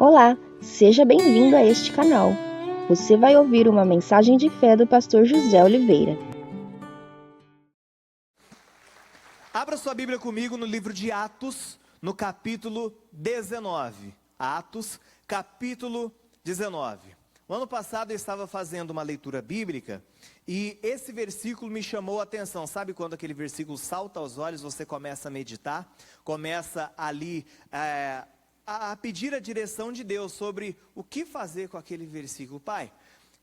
Olá, seja bem-vindo a este canal. Você vai ouvir uma mensagem de fé do pastor José Oliveira. Abra sua Bíblia comigo no livro de Atos, no capítulo 19. Atos, capítulo 19. No ano passado eu estava fazendo uma leitura bíblica e esse versículo me chamou a atenção. Sabe quando aquele versículo salta aos olhos, você começa a meditar, começa ali a pedir a direção de Deus sobre o que fazer com aquele versículo. Pai,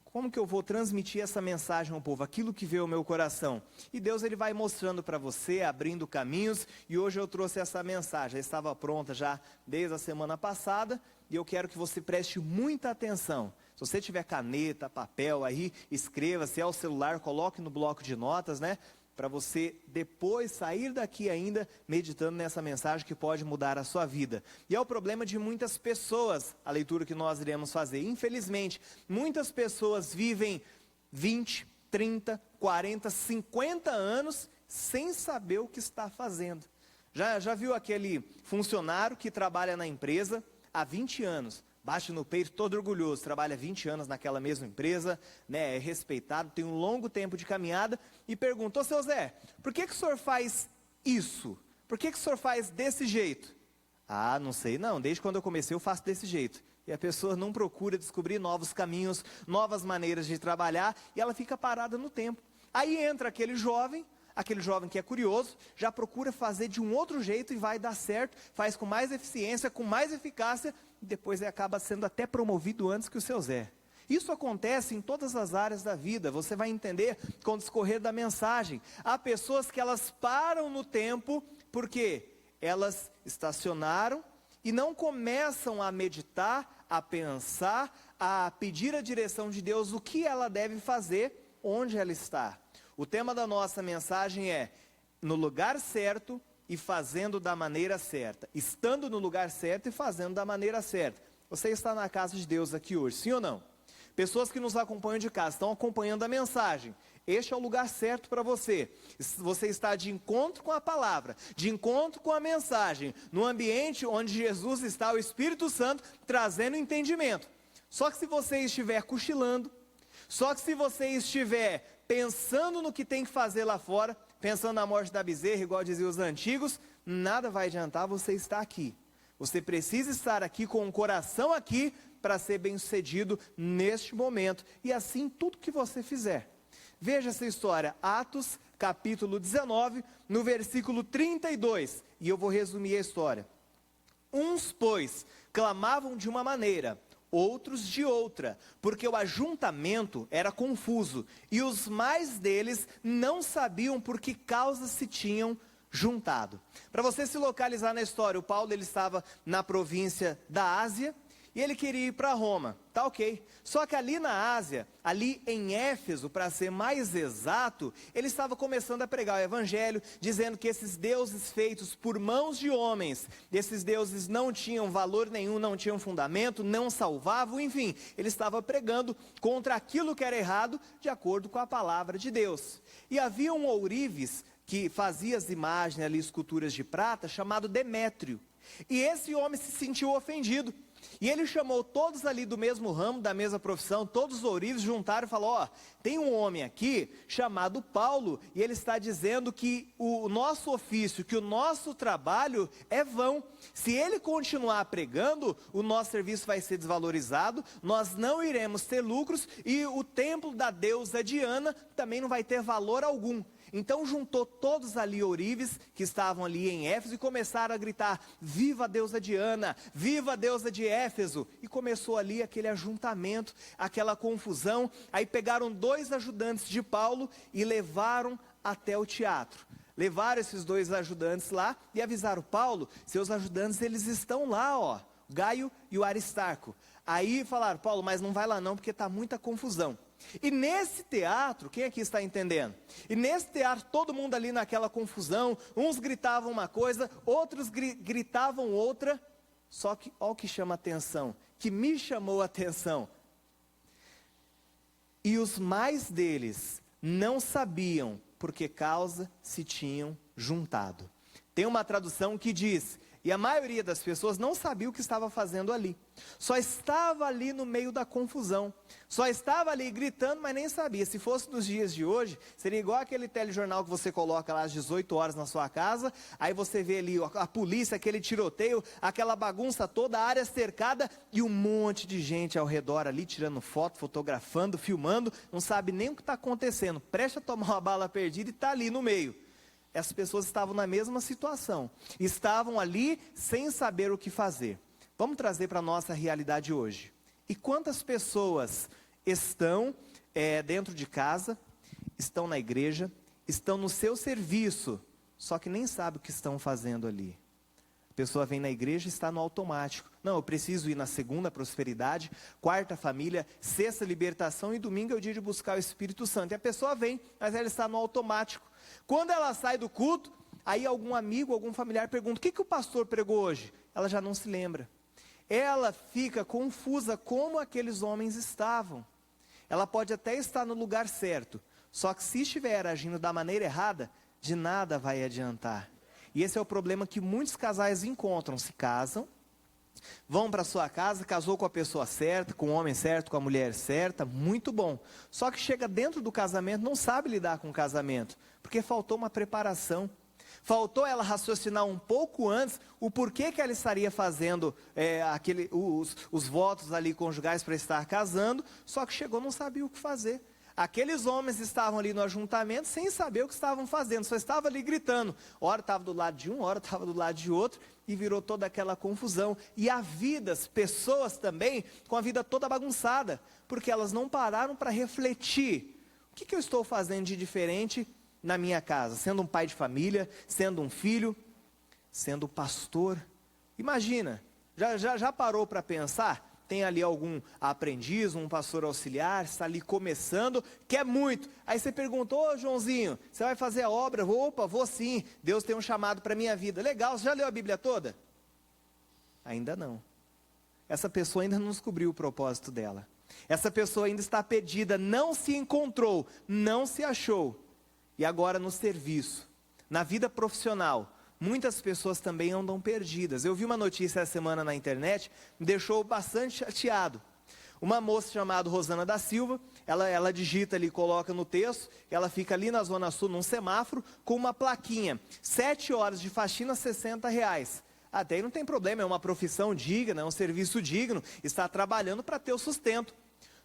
como que eu vou transmitir essa mensagem ao povo, aquilo que veio ao meu coração? E Deus ele vai mostrando para você, abrindo caminhos, e hoje eu trouxe essa mensagem, já estava pronta já desde a semana passada, e eu quero que você preste muita atenção. Se você tiver caneta, papel aí, escreva, se é o celular, coloque no bloco de notas, né? Para você depois sair daqui ainda meditando nessa mensagem que pode mudar a sua vida. E é o problema de muitas pessoas, a leitura que nós iremos fazer. Infelizmente, muitas pessoas vivem 20, 30, 40, 50 anos sem saber o que está fazendo. Já viu aquele funcionário que trabalha na empresa há 20 anos? Bate no peito, todo orgulhoso, trabalha 20 anos naquela mesma empresa, né, é respeitado, tem um longo tempo de caminhada, e pergunta: ô seu Zé, por que o senhor faz isso? Por que o senhor faz desse jeito? Ah, não sei não, desde quando eu comecei eu faço desse jeito. E a pessoa não procura descobrir novos caminhos, novas maneiras de trabalhar, e ela fica parada no tempo. Aí entra aquele jovem que é curioso, já procura fazer de um outro jeito e vai dar certo, faz com mais eficiência, com mais eficácia, e depois ele acaba sendo até promovido antes que o seu Zé. Isso acontece em todas as áreas da vida, você vai entender com o discorrer da mensagem. Há pessoas que elas param no tempo, porque elas estacionaram e não começam a meditar, a pensar, a pedir a direção de Deus, o que ela deve fazer, onde ela está. O tema da nossa mensagem é: no lugar certo e fazendo da maneira certa. Estando no lugar certo e fazendo da maneira certa. Você está na casa de Deus aqui hoje, sim ou não? Pessoas que nos acompanham de casa estão acompanhando a mensagem. Este é o lugar certo para você. Você está de encontro com a palavra, de encontro com a mensagem, no ambiente onde Jesus está, o Espírito Santo, trazendo entendimento. Só que se você estiver cochilando, só que se você estiver pensando no que tem que fazer lá fora, pensando na morte da bezerra, igual diziam os antigos, nada vai adiantar você estar aqui. Você precisa estar aqui com o coração aqui para ser bem sucedido neste momento. E assim tudo que você fizer. Veja essa história, Atos capítulo 19, no versículo 32. E eu vou resumir a história. Uns, pois, clamavam de uma maneira, outros de outra, porque o ajuntamento era confuso, e os mais deles não sabiam por que causa se tinham juntado. Para você se localizar na história, o Paulo ele estava na província da Ásia, e ele queria ir para Roma, tá ok. Só que ali na Ásia, ali em Éfeso, para ser mais exato, ele estava começando a pregar o evangelho, dizendo que esses deuses feitos por mãos de homens, esses deuses não tinham valor nenhum, não tinham fundamento, não salvavam, enfim, ele estava pregando contra aquilo que era errado, de acordo com a palavra de Deus. E havia um ourives que fazia as imagens ali, esculturas de prata, chamado Demétrio. E esse homem se sentiu ofendido. E ele chamou todos ali do mesmo ramo, da mesma profissão, todos os ourives juntaram e falou: ó, tem um homem aqui chamado Paulo, e ele está dizendo que o nosso ofício, que o nosso trabalho é vão. Se ele continuar pregando, o nosso serviço vai ser desvalorizado, nós não iremos ter lucros, e o templo da deusa Diana também não vai ter valor algum. Então juntou todos ali ourives que estavam ali em Éfeso e começaram a gritar: viva a deusa Diana, viva a deusa de Éfeso. E começou ali aquele ajuntamento, aquela confusão. Aí pegaram 2 ajudantes de Paulo e levaram até o teatro. Levaram esses 2 ajudantes lá e avisaram: Paulo, seus ajudantes eles estão lá, ó, Gaio e o Aristarco. Aí falaram: Paulo, mas não vai lá não, porque está muita confusão. E nesse teatro, quem aqui está entendendo? E nesse teatro, todo mundo ali naquela confusão, uns gritavam uma coisa, outros gritavam outra. Só que, olha o que chama a atenção, que me chamou a atenção. E os mais deles não sabiam por que causa se tinham juntado. Tem uma tradução que diz: E a maioria das pessoas não sabia o que estava fazendo ali. Só estava ali no meio da confusão. Só estava ali gritando, mas nem sabia. Se fosse nos dias de hoje, seria igual aquele telejornal que você coloca lá às 18 horas na sua casa. Aí você vê ali a polícia, aquele tiroteio, aquela bagunça toda, a área cercada e um monte de gente ao redor ali tirando foto, fotografando, filmando. Não sabe nem o que está acontecendo. Presta a tomar uma bala perdida e está ali no meio. Essas pessoas estavam na mesma situação, estavam ali sem saber o que fazer. Vamos trazer para a nossa realidade hoje. E quantas pessoas estão dentro de casa, estão na igreja, estão no seu serviço, só que nem sabe o que estão fazendo ali. A pessoa vem na igreja e está no automático. Não, eu preciso ir na segunda, prosperidade, quarta, família, sexta, libertação e domingo é o dia de buscar o Espírito Santo. E a pessoa vem, mas ela está no automático. Quando ela sai do culto, aí algum amigo, algum familiar pergunta, o que o pastor pregou hoje? Ela já não se lembra. Ela fica confusa como aqueles homens estavam. Ela pode até estar no lugar certo, só que se estiver agindo da maneira errada, de nada vai adiantar. E esse é o problema que muitos casais encontram, se casam, vão para sua casa, casou com a pessoa certa, com o homem certo, com a mulher certa, muito bom. Só que chega dentro do casamento, não sabe lidar com o casamento, porque faltou uma preparação. Faltou ela raciocinar um pouco antes o porquê que ela estaria fazendo os votos ali conjugais para estar casando, só que chegou não sabia o que fazer. Aqueles homens estavam ali no ajuntamento sem saber o que estavam fazendo, só estava ali gritando. Hora estava do lado de um, hora estava do lado de outro, e virou toda aquela confusão. E há vidas, pessoas também, com a vida toda bagunçada, porque elas não pararam para refletir. O que eu estou fazendo de diferente na minha casa? Sendo um pai de família, sendo um filho, sendo pastor. Imagina, já parou para pensar? Tem ali algum aprendiz, um pastor auxiliar, está ali começando, quer muito. Aí você pergunta, ô Joãozinho, você vai fazer a obra? Opa, vou sim, Deus tem um chamado para a minha vida. Legal, você já leu a Bíblia toda? Ainda não. Essa pessoa ainda não descobriu o propósito dela. Essa pessoa ainda está perdida, não se encontrou, não se achou. E agora no serviço, na vida profissional, muitas pessoas também andam perdidas. Eu vi uma notícia essa semana na internet, me deixou bastante chateado. Uma moça chamada Rosana da Silva, ela digita ali, coloca no texto, ela fica ali na Zona Sul, num semáforo, com uma plaquinha, 7 horas de faxina, R$60. Até aí não tem problema, é uma profissão digna, é um serviço digno, está trabalhando para ter o sustento.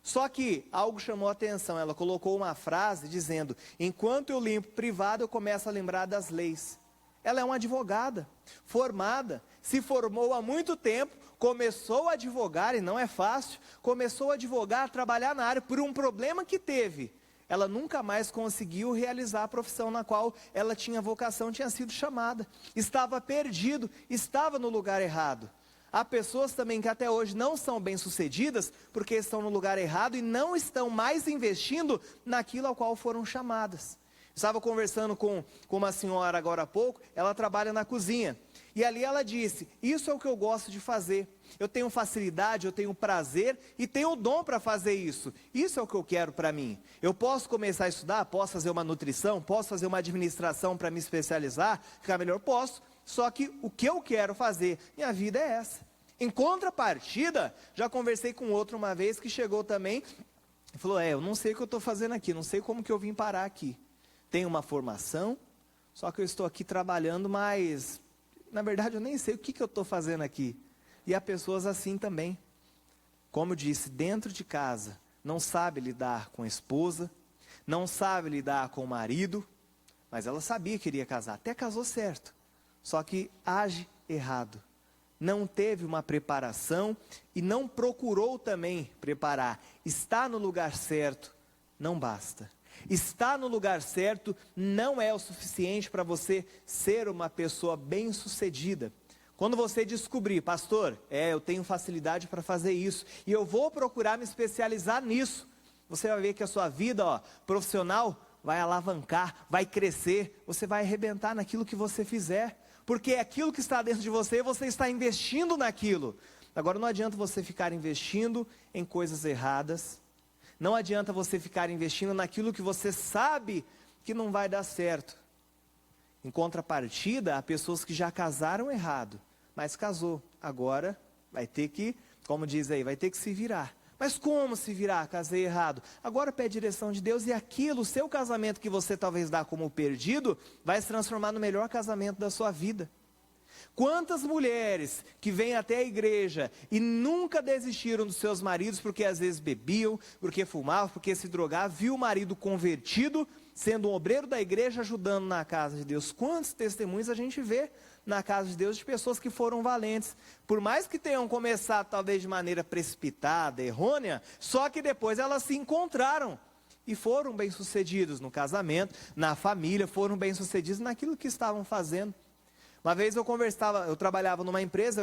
Só que algo chamou a atenção, ela colocou uma frase dizendo, enquanto eu limpo privado, eu começo a lembrar das leis. Ela é uma advogada, formada, se formou há muito tempo, começou a advogar, e não é fácil, começou a advogar, a trabalhar na área por um problema que teve. Ela nunca mais conseguiu realizar a profissão na qual ela tinha vocação, tinha sido chamada. Estava perdido, estava no lugar errado. Há pessoas também que até hoje não são bem-sucedidas, porque estão no lugar errado e não estão mais investindo naquilo ao qual foram chamadas. Estava conversando com uma senhora agora há pouco, ela trabalha na cozinha. E ali ela disse, isso é o que eu gosto de fazer. Eu tenho facilidade, eu tenho prazer e tenho o dom para fazer isso. Isso é o que eu quero para mim. Eu posso começar a estudar, posso fazer uma nutrição, posso fazer uma administração para me especializar, ficar melhor, posso. Só que o que eu quero fazer, minha vida é essa. Em contrapartida, já conversei com outro uma vez que chegou também e falou, eu não sei o que eu estou fazendo aqui, não sei como que eu vim parar aqui. Tenho uma formação, só que eu estou aqui trabalhando, mas na verdade eu nem sei o que eu estou fazendo aqui. E há pessoas assim também, como eu disse, dentro de casa, não sabe lidar com a esposa, não sabe lidar com o marido, mas ela sabia que iria casar, até casou certo, só que age errado. Não teve uma preparação e não procurou também preparar. Está no lugar certo, não basta. Estar no lugar certo não é o suficiente para você ser uma pessoa bem-sucedida. Quando você descobrir, pastor, eu tenho facilidade para fazer isso, e eu vou procurar me especializar nisso, você vai ver que a sua vida profissional vai alavancar, vai crescer, você vai arrebentar naquilo que você fizer, porque é aquilo que está dentro de você, você está investindo naquilo. Agora não adianta você ficar investindo em coisas erradas, não adianta você ficar investindo naquilo que você sabe que não vai dar certo. Em contrapartida, há pessoas que já casaram errado, mas casou. Agora vai ter que, como diz aí, vai ter que se virar. Mas como se virar? Casei errado. Agora pede direção de Deus e aquilo, o seu casamento que você talvez dá como perdido, vai se transformar no melhor casamento da sua vida. Quantas mulheres que vêm até a igreja e nunca desistiram dos seus maridos porque às vezes bebiam, porque fumavam, porque se drogavam, viu o marido convertido, sendo um obreiro da igreja, ajudando na casa de Deus. Quantos testemunhos a gente vê na casa de Deus de pessoas que foram valentes, por mais que tenham começado talvez de maneira precipitada, errônea, só que depois elas se encontraram e foram bem-sucedidos no casamento, na família, foram bem-sucedidos naquilo que estavam fazendo. Uma vez eu trabalhava numa empresa,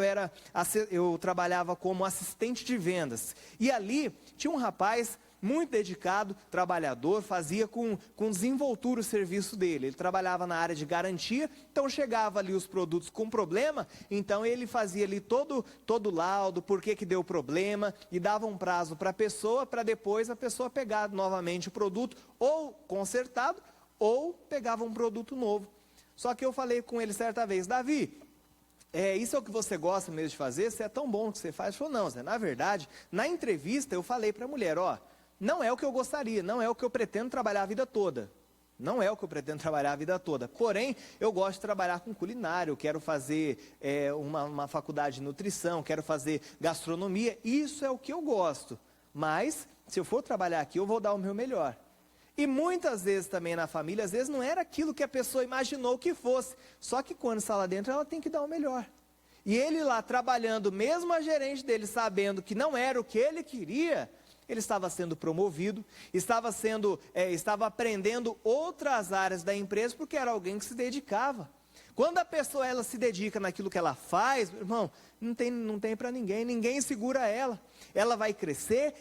eu trabalhava como assistente de vendas. E ali tinha um rapaz muito dedicado, trabalhador, fazia com desenvoltura o serviço dele. Ele trabalhava na área de garantia, então chegava ali os produtos com problema, então ele fazia ali todo laudo, por que deu problema, e dava um prazo para a pessoa, para depois a pessoa pegar novamente o produto, ou consertado, ou pegava um produto novo. Só que eu falei com ele certa vez: Davi, isso é o que você gosta mesmo de fazer? Você é tão bom no que você faz? Ele falou: não, Zé, na verdade, na entrevista eu falei para a mulher, não é o que eu gostaria, não é o que eu pretendo trabalhar a vida toda. Não é o que eu pretendo trabalhar a vida toda. Porém, eu gosto de trabalhar com culinária, eu quero fazer uma faculdade de nutrição, quero fazer gastronomia, isso é o que eu gosto. Mas, se eu for trabalhar aqui, eu vou dar o meu melhor. E muitas vezes também na família, às vezes não era aquilo que a pessoa imaginou que fosse. Só que quando está lá dentro, ela tem que dar o melhor. E ele lá trabalhando, mesmo a gerente dele sabendo que não era o que ele queria, ele estava sendo promovido, estava aprendendo outras áreas da empresa, porque era alguém que se dedicava. Quando a pessoa ela se dedica naquilo que ela faz, irmão, não tem para ninguém segura ela. Ela vai crescer,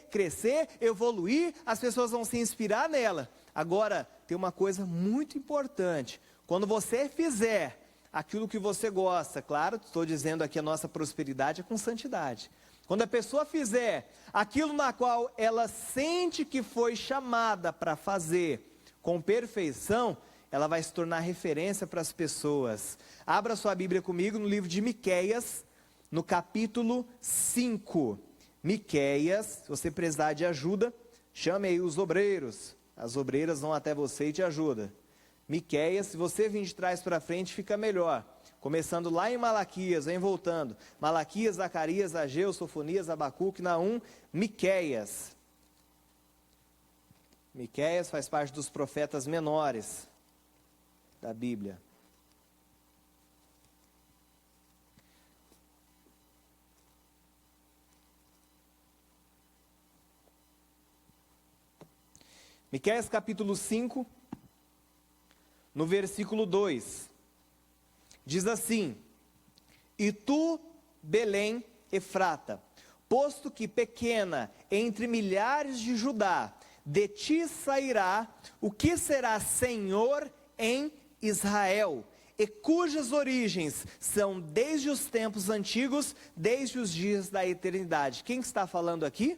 evoluir, as pessoas vão se inspirar nela. Agora, tem uma coisa muito importante: quando você fizer aquilo que você gosta, claro, estou dizendo aqui a nossa prosperidade é com santidade. Quando a pessoa fizer aquilo na qual ela sente que foi chamada para fazer com perfeição, ela vai se tornar referência para as pessoas. Abra sua Bíblia comigo no livro de Miqueias, no capítulo 5. Miqueias, se você precisar de ajuda, chame aí os obreiros. As obreiras vão até você e te ajudam. Miqueias, se você vir de trás para frente, fica melhor. Começando lá em Malaquias, vem voltando. Malaquias, Zacarias, Ageu, Sofonias, Abacuque, Naum, Miqueias. Miqueias faz parte dos profetas menores da Bíblia. Miqueias capítulo 5, no versículo 2, diz assim: E tu, Belém, Efrata, posto que pequena entre milhares de Judá, de ti sairá o que será Senhor em Israel, e cujas origens são desde os tempos antigos, desde os dias da eternidade. Quem está falando aqui?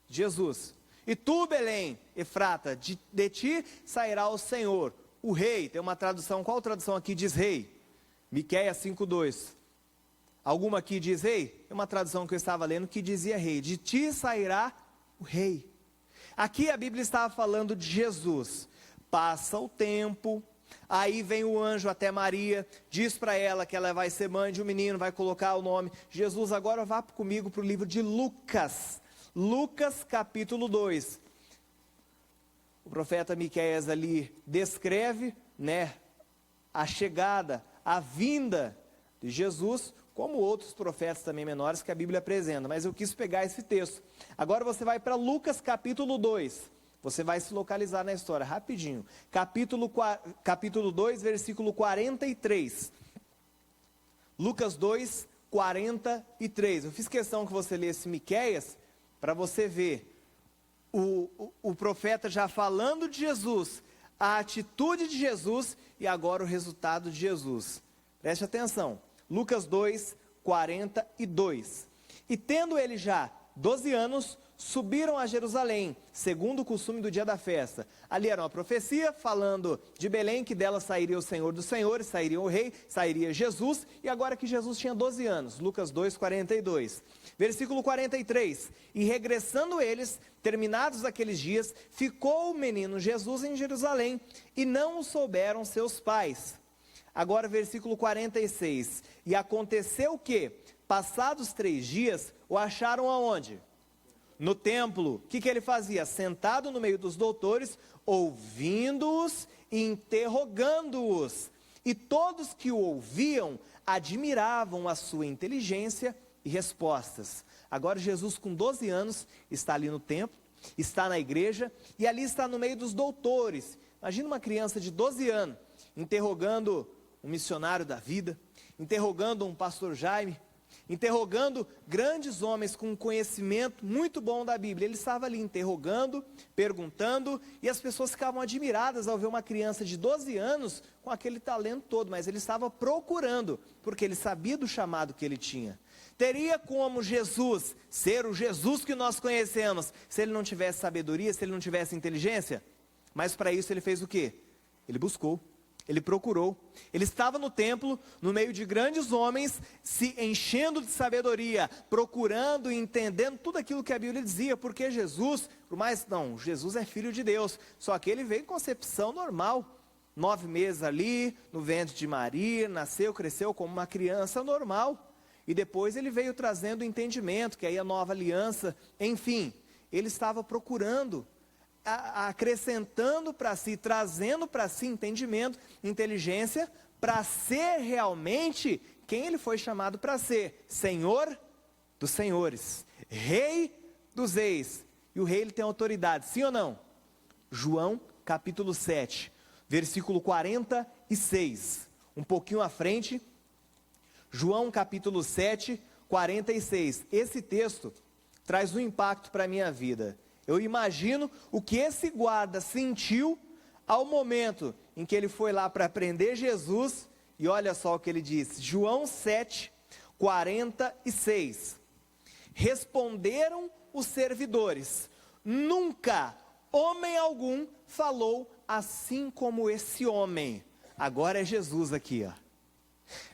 Jesus. E tu, Belém, Efrata, de ti sairá o Senhor, o rei. Tem uma tradução, qual tradução aqui diz rei? Miqueias 5:2. Alguma aqui diz rei? Tem uma tradução que eu estava lendo que dizia rei. De ti sairá o rei. Aqui a Bíblia estava falando de Jesus. Passa o tempo, aí vem o anjo até Maria, diz para ela que ela vai ser mãe de um menino, vai colocar o nome Jesus. Agora vá comigo para o livro de Lucas. Lucas capítulo 2. O profeta Miqueias ali descreve, a chegada, a vinda de Jesus, como outros profetas também menores que a Bíblia apresenta, mas eu quis pegar esse texto. Agora você vai para Lucas capítulo 2, você vai se localizar na história, rapidinho. Capítulo 2, versículo 43. Lucas 2, 43. Eu fiz questão que você lesse Miqueias, para você ver o profeta já falando de Jesus, a atitude de Jesus e agora o resultado de Jesus. Preste atenção, Lucas 2, 42. E tendo ele já 12 anos, subiram a Jerusalém, segundo o costume do dia da festa. Ali era uma profecia falando de Belém, que dela sairia o Senhor dos Senhores, sairia o Rei, sairia Jesus, e agora que Jesus tinha 12 anos, Lucas 2, 42. Versículo 43, e regressando eles, terminados aqueles dias, ficou o menino Jesus em Jerusalém, e não o souberam seus pais. Agora versículo 46, e aconteceu que, passados 3 dias, o acharam aonde? No templo. O que ele fazia? Sentado no meio dos doutores, ouvindo-os e interrogando-os. E todos que o ouviam admiravam a sua inteligência e respostas. Agora Jesus, com 12 anos, está ali no templo, está na igreja, e ali está no meio dos doutores. Imagina uma criança de 12 anos, interrogando um missionário da vida, interrogando um pastor Jaime, interrogando grandes homens com conhecimento muito bom da Bíblia. Ele estava ali interrogando, perguntando, e as pessoas ficavam admiradas ao ver uma criança de 12 anos com aquele talento todo, mas ele estava procurando, porque ele sabia do chamado que ele tinha. Teria como Jesus ser o Jesus que nós conhecemos, se ele não tivesse sabedoria, se ele não tivesse inteligência? Mas para isso ele fez o quê? Ele buscou. Ele procurou, ele estava no templo, no meio de grandes homens, se enchendo de sabedoria, procurando e entendendo tudo aquilo que a Bíblia dizia, porque Jesus, Jesus é filho de Deus, só que ele veio em concepção normal, 9 meses ali, no ventre de Maria, nasceu, cresceu como uma criança normal, e depois ele veio trazendo entendimento, que aí a nova aliança, enfim, ele estava procurando, acrescentando para si, trazendo para si entendimento, inteligência, para ser realmente quem ele foi chamado para ser, Senhor dos senhores, Rei dos reis, e o rei ele tem autoridade, sim ou não? João capítulo 7, versículo 46, um pouquinho à frente, João capítulo 7, 46, esse texto traz um impacto para a minha vida. Eu imagino o que esse guarda sentiu ao momento em que ele foi lá para prender Jesus, e olha só o que ele disse, João 7, 46, responderam os servidores, nunca homem algum falou assim como esse homem. Agora é Jesus aqui, ó.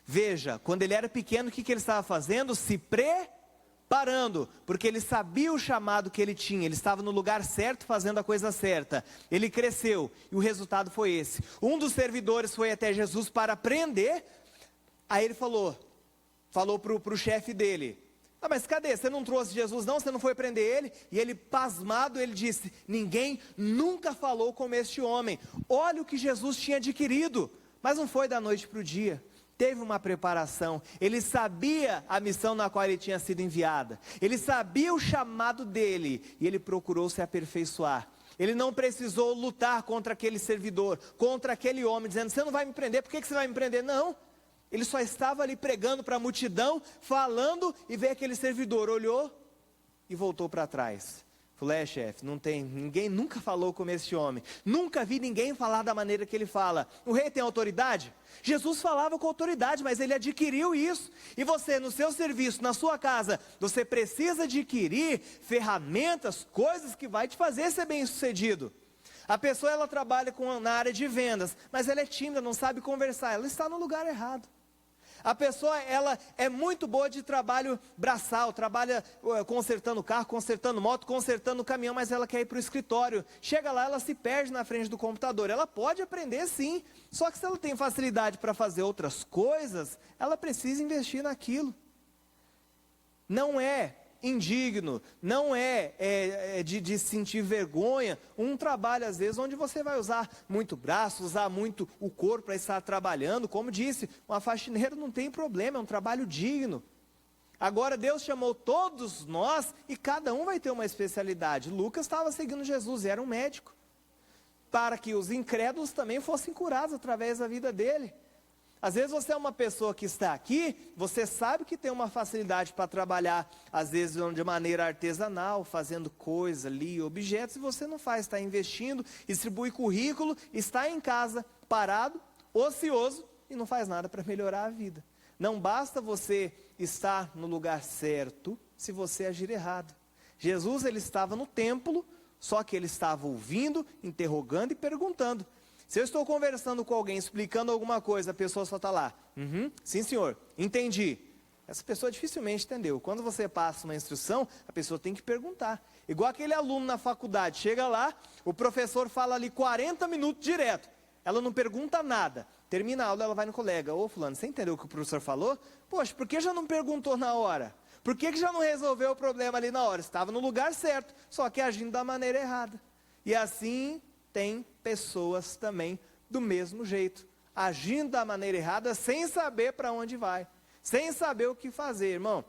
Veja, quando ele era pequeno, o que ele estava fazendo? Se preparando, porque ele sabia o chamado que ele tinha, ele estava no lugar certo, fazendo a coisa certa, ele cresceu, e o resultado foi esse. Um dos servidores foi até Jesus para prender, aí ele falou para o chefe dele, mas cadê, você não trouxe Jesus não, você não foi prender ele? E ele pasmado, ele disse, ninguém nunca falou como este homem, olha o que Jesus tinha adquirido, mas não foi da noite para o dia. Teve uma preparação, ele sabia a missão na qual ele tinha sido enviado, ele sabia o chamado dele, e ele procurou se aperfeiçoar. Ele não precisou lutar contra aquele servidor, contra aquele homem, dizendo, você não vai me prender, por que você vai me prender? Não, ele só estava ali pregando para a multidão, falando, e veio aquele servidor, olhou e voltou para trás. Falei, chefe, não tem, ninguém nunca falou como esse homem, nunca vi ninguém falar da maneira que ele fala. O rei tem autoridade? Jesus falava com autoridade, mas ele adquiriu isso, e você no seu serviço, na sua casa, você precisa adquirir ferramentas, coisas que vai te fazer ser bem sucedido. A pessoa ela trabalha na área de vendas, mas ela é tímida, não sabe conversar, ela está no lugar errado. A pessoa, ela é muito boa de trabalho braçal, trabalha consertando carro, consertando moto, consertando caminhão, mas ela quer ir para o escritório. Chega lá, ela se perde na frente do computador. Ela pode aprender sim, só que se ela tem facilidade para fazer outras coisas, ela precisa investir naquilo. Não é indigno, não é de sentir vergonha, um trabalho às vezes onde você vai usar muito braço, usar muito o corpo para estar trabalhando, como disse, uma faxineira não tem problema, é um trabalho digno. Agora Deus chamou todos nós e cada um vai ter uma especialidade. Lucas estava seguindo Jesus, era um médico, para que os incrédulos também fossem curados através da vida dele. Às vezes você é uma pessoa que está aqui, você sabe que tem uma facilidade para trabalhar, às vezes de maneira artesanal, fazendo coisa ali, objetos, e você não faz, está investindo, distribui currículo, está em casa, parado, ocioso, e não faz nada para melhorar a vida. Não basta você estar no lugar certo, se você agir errado. Jesus, ele estava no templo, só que ele estava ouvindo, interrogando e perguntando. Se eu estou conversando com alguém, explicando alguma coisa, a pessoa só está lá. Sim, senhor, entendi. Essa pessoa dificilmente entendeu. Quando você passa uma instrução, a pessoa tem que perguntar. Igual aquele aluno na faculdade, chega lá, o professor fala ali 40 minutos direto. Ela não pergunta nada. Termina a aula, ela vai no colega. Ô fulano, você entendeu o que o professor falou? Poxa, por que já não perguntou na hora? Por que já não resolveu o problema ali na hora? Estava no lugar certo, só que agindo da maneira errada. E assim tem pessoas também do mesmo jeito, agindo da maneira errada, sem saber para onde vai, sem saber o que fazer, irmão.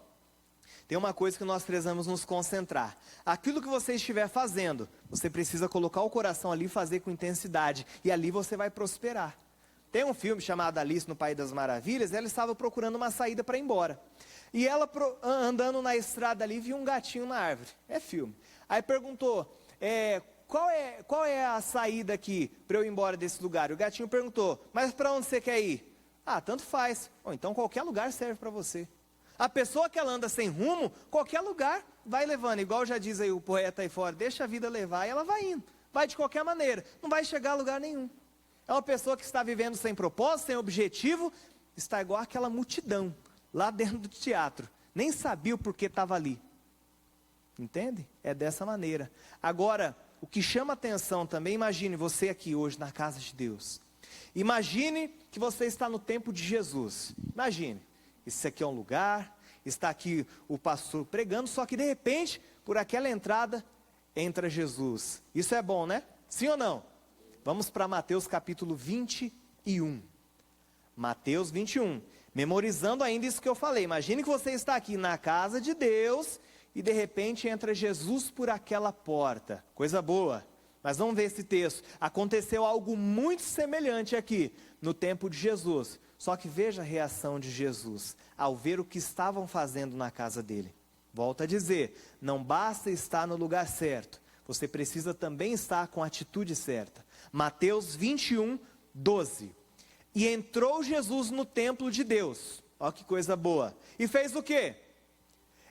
Tem uma coisa que nós precisamos nos concentrar. Aquilo que você estiver fazendo, você precisa colocar o coração ali e fazer com intensidade, e ali você vai prosperar. Tem um filme chamado Alice no País das Maravilhas, ela estava procurando uma saída para ir embora. E ela, andando na estrada ali, viu um gatinho na árvore. É filme. Aí perguntou, qual é a saída aqui para eu ir embora desse lugar? O gatinho perguntou, mas para onde você quer ir? Ah, tanto faz. Então qualquer lugar serve para você. A pessoa que ela anda sem rumo, qualquer lugar vai levando. Igual já diz aí o poeta aí fora, deixa a vida levar e ela vai indo. Vai de qualquer maneira, não vai chegar a lugar nenhum. É uma pessoa que está vivendo sem propósito, sem objetivo, está igual aquela multidão lá dentro do teatro. Nem sabia o porquê estava ali. Entende? É dessa maneira. Agora, o que chama atenção também, imagine você aqui hoje na casa de Deus. Imagine que você está no tempo de Jesus. Imagine, isso aqui é um lugar, está aqui o pastor pregando, só que de repente, por aquela entrada, entra Jesus. Isso é bom, né? Sim ou não? Vamos para Mateus capítulo 21. Mateus 21. Memorizando ainda isso que eu falei. Imagine que você está aqui na casa de Deus e de repente entra Jesus por aquela porta. Coisa boa. Mas vamos ver esse texto. Aconteceu algo muito semelhante aqui no tempo de Jesus. Só que veja a reação de Jesus ao ver o que estavam fazendo na casa dele. Volto a dizer, não basta estar no lugar certo. Você precisa também estar com a atitude certa. Mateus 21, 12. E entrou Jesus no templo de Deus. Olha que coisa boa. E fez o quê?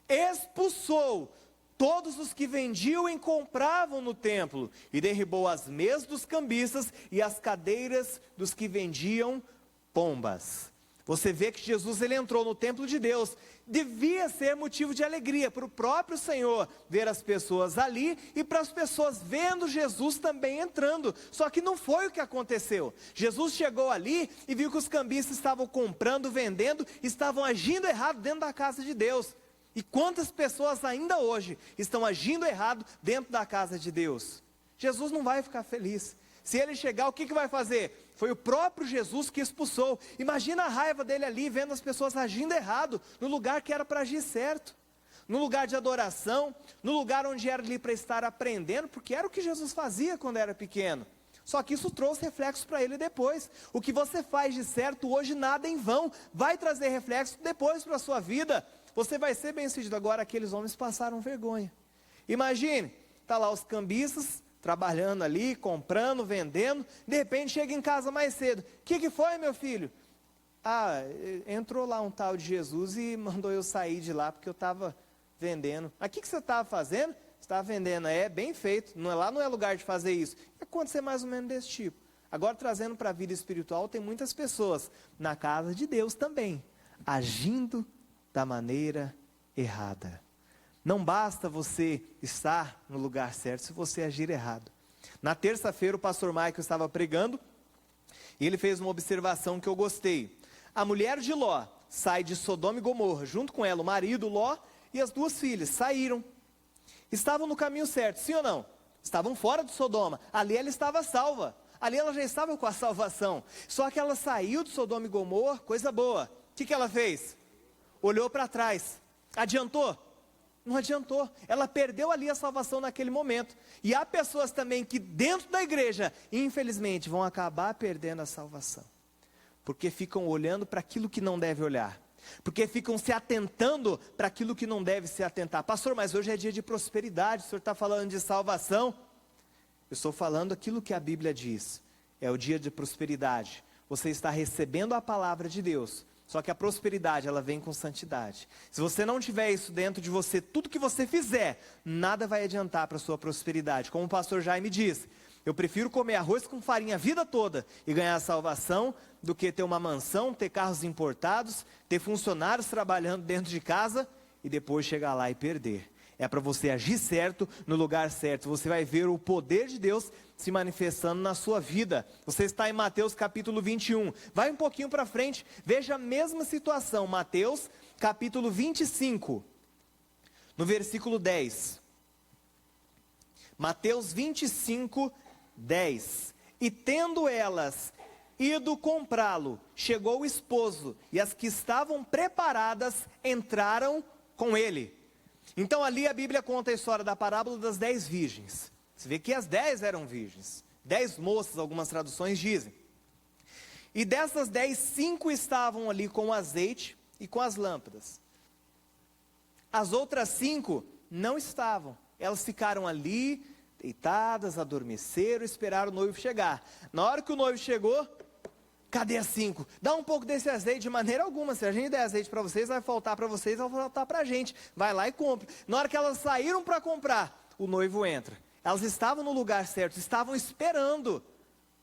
Expulsou todos os que vendiam e compravam no templo. E derribou as mesas dos cambistas e as cadeiras dos que vendiam pombas. Você vê que Jesus ele entrou no templo de Deus. Devia ser motivo de alegria para o próprio Senhor ver as pessoas ali e para as pessoas vendo Jesus também entrando. Só que não foi o que aconteceu. Jesus chegou ali e viu que os cambistas estavam comprando, vendendo, estavam agindo errado dentro da casa de Deus. E quantas pessoas ainda hoje estão agindo errado dentro da casa de Deus? Jesus não vai ficar feliz. Se ele chegar, o que vai fazer? Foi o próprio Jesus que expulsou. Imagina a raiva dele ali, vendo as pessoas agindo errado, no lugar que era para agir certo. No lugar de adoração, no lugar onde era ali para estar aprendendo, porque era o que Jesus fazia quando era pequeno. Só que isso trouxe reflexos para ele depois. O que você faz de certo hoje, nada em vão, vai trazer reflexos depois para a sua vida. Você vai ser bem-sucedido. Agora aqueles homens passaram vergonha. Imagine, está lá os cambistas, trabalhando ali, comprando, vendendo, de repente chega em casa mais cedo. O que foi, meu filho? Ah, entrou lá um tal de Jesus e mandou eu sair de lá, porque eu estava vendendo. Mas o que você estava fazendo? Você estava vendendo. É, bem feito, lá não é lugar de fazer isso. Vai acontecer mais ou menos desse tipo. Agora, trazendo para a vida espiritual, tem muitas pessoas na casa de Deus também, agindo da maneira errada. Não basta você estar no lugar certo se você agir errado. Na terça-feira o pastor Michael estava pregando e ele fez uma observação que eu gostei. A mulher de Ló sai de Sodoma e Gomorra, junto com ela o marido Ló e as duas filhas saíram. Estavam no caminho certo, sim ou não? Estavam fora de Sodoma, ali ela estava salva. Ali ela já estava com a salvação. Só que ela saiu de Sodoma e Gomorra, coisa boa. O que ela fez? Olhou para trás. Adiantou? Não adiantou, ela perdeu ali a salvação naquele momento. E há pessoas também que dentro da igreja, infelizmente, vão acabar perdendo a salvação. Porque ficam olhando para aquilo que não deve olhar. Porque ficam se atentando para aquilo que não deve se atentar. Pastor, mas hoje é dia de prosperidade, o senhor está falando de salvação? Eu estou falando aquilo que a Bíblia diz. É o dia de prosperidade. Você está recebendo a palavra de Deus. Só que a prosperidade, ela vem com santidade. Se você não tiver isso dentro de você, tudo que você fizer, nada vai adiantar para a sua prosperidade. Como o pastor Jaime diz, eu prefiro comer arroz com farinha a vida toda e ganhar a salvação do que ter uma mansão, ter carros importados, ter funcionários trabalhando dentro de casa e depois chegar lá e perder. É para você agir certo, no lugar certo. Você vai ver o poder de Deus se manifestando na sua vida. Você está em Mateus capítulo 21. Vai um pouquinho para frente, veja a mesma situação. Mateus capítulo 25, no versículo 10. Mateus 25, 10. E tendo elas ido comprá-lo, chegou o esposo, e as que estavam preparadas entraram com ele. Então ali a Bíblia conta a história da parábola das 10 virgens. Você vê que as 10 eram virgens, 10 moças, algumas traduções dizem. E dessas 10, 5 estavam ali com o azeite e com as lâmpadas. As outras 5 não estavam, elas ficaram ali, deitadas, adormeceram, esperaram o noivo chegar. Na hora que o noivo chegou, cadê as 5? Dá um pouco desse azeite, de maneira alguma. Se a gente der azeite para vocês, vai faltar para vocês, vai faltar para a gente. Vai lá e compre. Na hora que elas saíram para comprar, o noivo entra. Elas estavam no lugar certo, estavam esperando.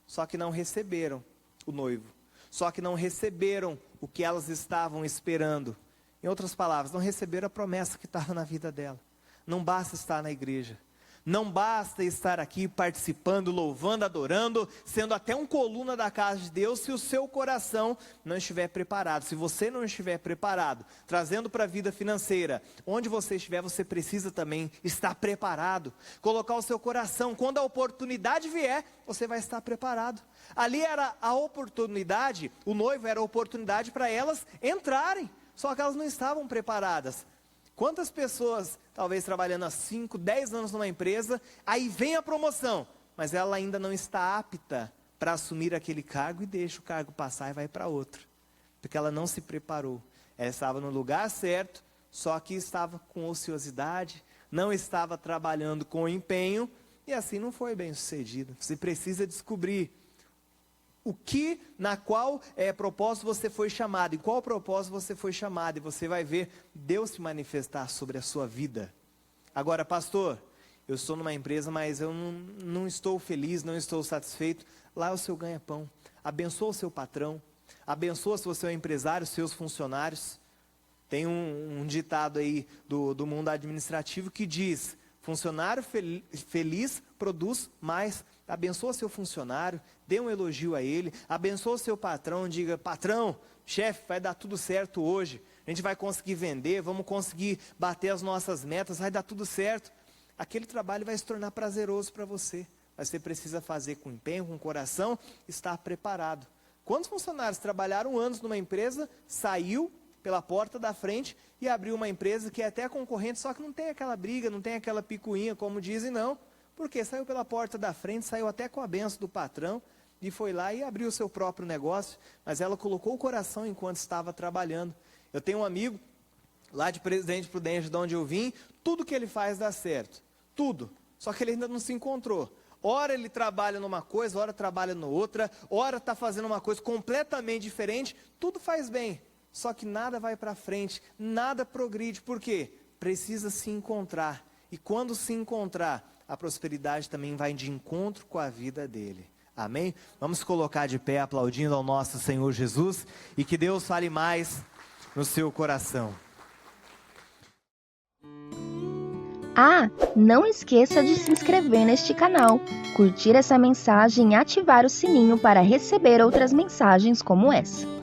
Só que não receberam o noivo. Só que não receberam o que elas estavam esperando. Em outras palavras, não receberam a promessa que estava na vida dela. Não basta estar na igreja. Não basta estar aqui participando, louvando, adorando, sendo até um coluna da casa de Deus, se o seu coração não estiver preparado. Se você não estiver preparado, trazendo para a vida financeira, onde você estiver, você precisa também estar preparado. Colocar o seu coração, quando a oportunidade vier, você vai estar preparado. Ali era a oportunidade, o noivo era a oportunidade para elas entrarem, só que elas não estavam preparadas. Quantas pessoas, talvez trabalhando há 5, 10 anos numa empresa, aí vem a promoção, mas ela ainda não está apta para assumir aquele cargo e deixa o cargo passar e vai para outro, porque ela não se preparou. Ela estava no lugar certo, só que estava com ociosidade, não estava trabalhando com empenho, e assim não foi bem sucedido. Você precisa descobrir o que, na qual propósito você foi chamado, em qual propósito você foi chamado, e você vai ver Deus se manifestar sobre a sua vida. Agora, pastor, eu estou numa empresa, mas eu não estou feliz, não estou satisfeito. Lá é o seu ganha-pão. Abençoa o seu patrão, abençoa se você é um empresário, seus funcionários. Tem um ditado aí do mundo administrativo que diz: funcionário feliz produz mais. Abençoa seu funcionário, dê um elogio a ele, abençoa seu patrão, diga: patrão, chefe, vai dar tudo certo hoje, a gente vai conseguir vender, vamos conseguir bater as nossas metas, vai dar tudo certo. Aquele trabalho vai se tornar prazeroso para você, mas você precisa fazer com empenho, com coração, estar preparado. Quantos funcionários trabalharam anos numa empresa, saiu pela porta da frente e abriu uma empresa que é até concorrente, só que não tem aquela briga, não tem aquela picuinha, como dizem, não. Porque saiu pela porta da frente, saiu até com a benção do patrão, e foi lá e abriu o seu próprio negócio, mas ela colocou o coração enquanto estava trabalhando. Eu tenho um amigo, lá de Presidente Prudente, de onde eu vim, tudo que ele faz dá certo, tudo, só que ele ainda não se encontrou. Ora ele trabalha numa coisa, ora trabalha na outra, ora está fazendo uma coisa completamente diferente, tudo faz bem, só que nada vai para frente, nada progride. Por quê? Precisa se encontrar, e quando se encontrar, a prosperidade também vai de encontro com a vida dele. Amém? Vamos colocar de pé aplaudindo ao nosso Senhor Jesus, e que Deus fale mais no seu coração. Ah, não esqueça de se inscrever neste canal, curtir essa mensagem e ativar o sininho para receber outras mensagens como essa.